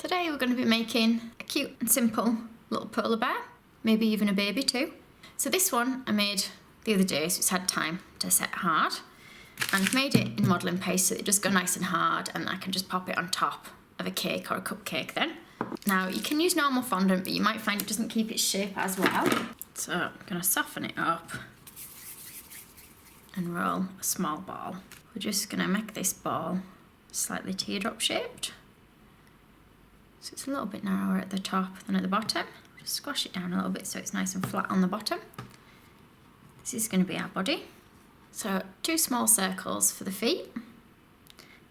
Today we're going to be making a cute and simple little polar bear, maybe even a baby too. So this one I made the other day, so it's had time to set hard. And I've made it in modelling paste so it does go nice and hard, and I can just pop it on top of a cake or a cupcake then. Now you can use normal fondant, but you might find it doesn't keep its shape as well. So I'm going to soften it up and roll a small ball. We're just going to make this ball slightly teardrop shaped. So it's a little bit narrower at the top than at the bottom. Just squash it down a little bit so it's nice and flat on the bottom. This is going to be our body. So 2 small circles for the feet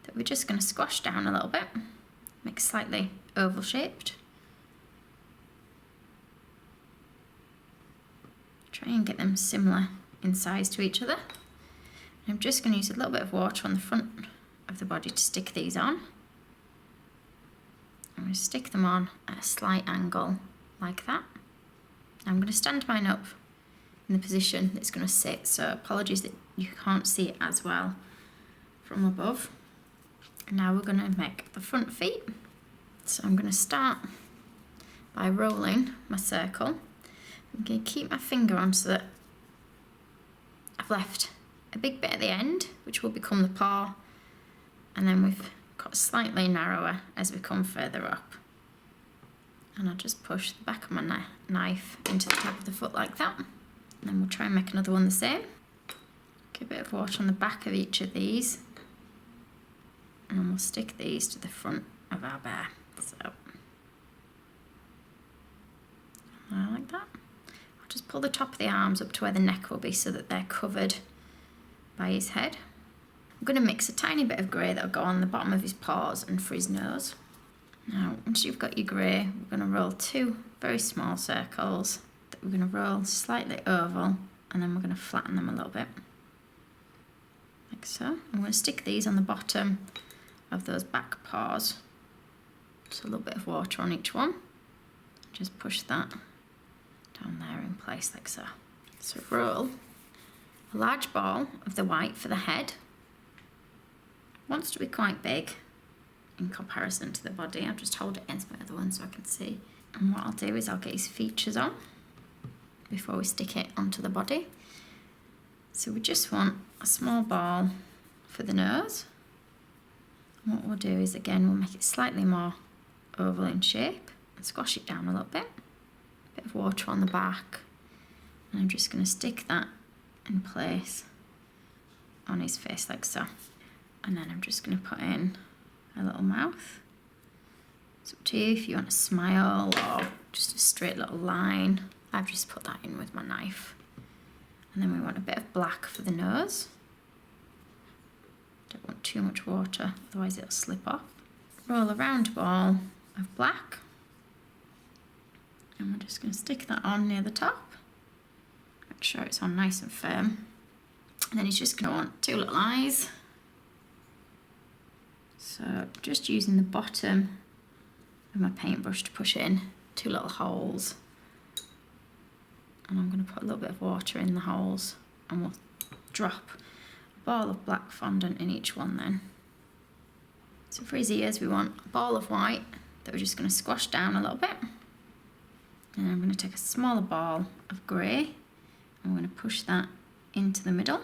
that we're just going to squash down a little bit, make slightly oval shaped. Try and get them similar in size to each other. And I'm just going to use a little bit of water on the front of the body to stick these on. I'm going to stick them on at a slight angle like that. I'm going to stand mine up in the position that's going to sit, so apologies that you can't see it as well from above. And now we're going to make the front feet. So I'm going to start by rolling my circle. I'm going to keep my finger on so that I've left a big bit at the end, which will become the paw, and then we've got slightly narrower as we come further up. And I'll just push the back of my knife into the top of the foot like that. And then we'll try and make another one the same. Get a bit of water on the back of each of these. And then we'll stick these to the front of our bear. So, like that. I'll just pull the top of the arms up to where the neck will be so that they're covered by his head. I'm going to mix a tiny bit of grey that'll go on the bottom of his paws and for his nose. Now, once you've got your grey, we're going to roll 2 very small circles that we're going to roll slightly oval, and then we're going to flatten them a little bit, like so. I'm going to stick these on the bottom of those back paws. Just a little bit of water on each one. Just push that down there in place like so. So roll a large ball of the white for the head. Wants to be quite big in comparison to the body. I'll just hold it against my other one so I can see. And what I'll do is I'll get his features on before we stick it onto the body. So we just want a small ball for the nose. And what we'll do is, again, we'll make it slightly more oval in shape and squash it down a little bit. A bit of water on the back. And I'm just going to stick that in place on his face like so. And then I'm just going to put in a little mouth. It's up to you if you want a smile or just a straight little line. I've just put that in with my knife. And then we want a bit of black for the nose. Don't want too much water, otherwise it'll slip off. Roll a round ball of black. And we're just going to stick that on near the top. Make sure it's on nice and firm. And then he's just going to want 2 little eyes. So just using the bottom of my paintbrush to push in 2 little holes. And I'm going to put a little bit of water in the holes, and we'll drop a ball of black fondant in each one then. So for his ears we want a ball of white that we're just going to squash down a little bit. And I'm going to take a smaller ball of grey and we're going to push that into the middle.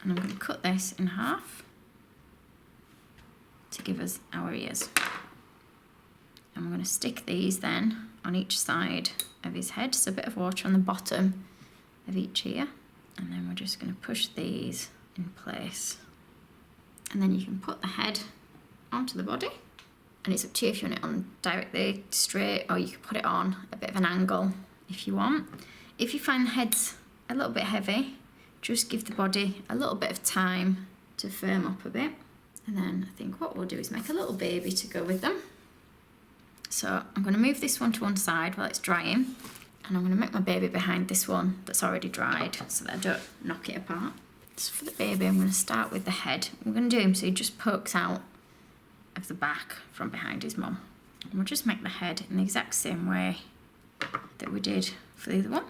And I'm going to cut this in half to give us our ears. And we're going to stick these then on each side of his head, so a bit of water on the bottom of each ear. And then we're just going to push these in place. And then you can put the head onto the body. And it's up to you if you want it on directly straight, or you can put it on a bit of an angle if you want. If you find the head's a little bit heavy, just give the body a little bit of time to firm up a bit. And then I think what we'll do is make a little baby to go with them. So I'm going to move this one to one side while it's drying. And I'm going to make my baby behind this one that's already dried so that I don't knock it apart. So for the baby, I'm going to start with the head. We're going to do him so he just pokes out of the back from behind his mum. And we'll just make the head in the exact same way that we did for the other one.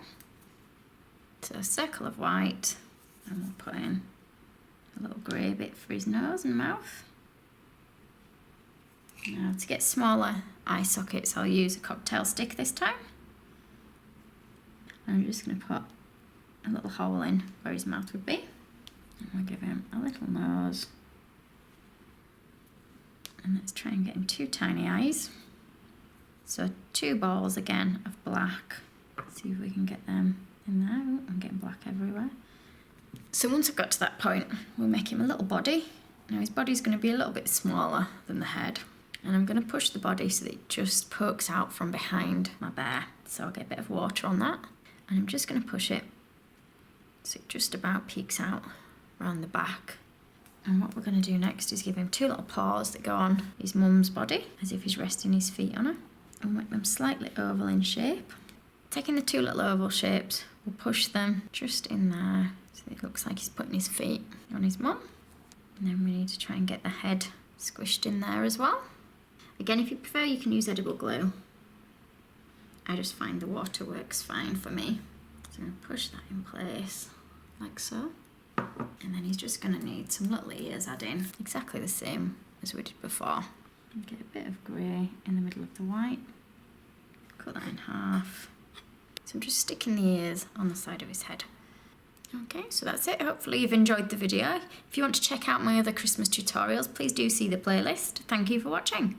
So a circle of white, and we'll put in a little grey bit for his nose and mouth. Now to get smaller eye sockets, I'll use a cocktail stick this time. And I'm just going to put a little hole in where his mouth would be. And we'll give him a little nose. And let's try and get him 2 tiny eyes. So 2 balls again of black. Let's see if we can get them in there. Oh, I'm getting black everywhere. So once I've got to that point, we'll make him a little body. Now his body's going to be a little bit smaller than the head. And I'm going to push the body so that it just pokes out from behind my bear. So I'll get a bit of water on that. And I'm just going to push it so it just about peeks out around the back. And what we're going to do next is give him 2 little paws that go on his mum's body, as if he's resting his feet on her. And make them slightly oval in shape. Taking the 2 little oval shapes, we'll push them just in there so it looks like he's putting his feet on his mum. And then we need to try and get the head squished in there as well. Again, if you prefer, you can use edible glue. I just find the water works fine for me. So I'm going to push that in place, like so. And then he's just going to need some little ears added, exactly the same as we did before. And get a bit of grey in the middle of the white. Cut that in half. So I'm just sticking the ears on the side of his head. Okay, so that's it. Hopefully you've enjoyed the video. If you want to check out my other Christmas tutorials, please do see the playlist. Thank you for watching.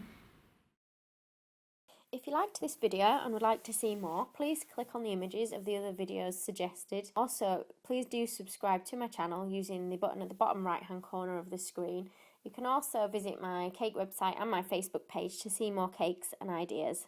If you liked this video and would like to see more, please click on the images of the other videos suggested. Also, please do subscribe to my channel using the button at the bottom right hand corner of the screen. You can also visit my cake website and my Facebook page to see more cakes and ideas.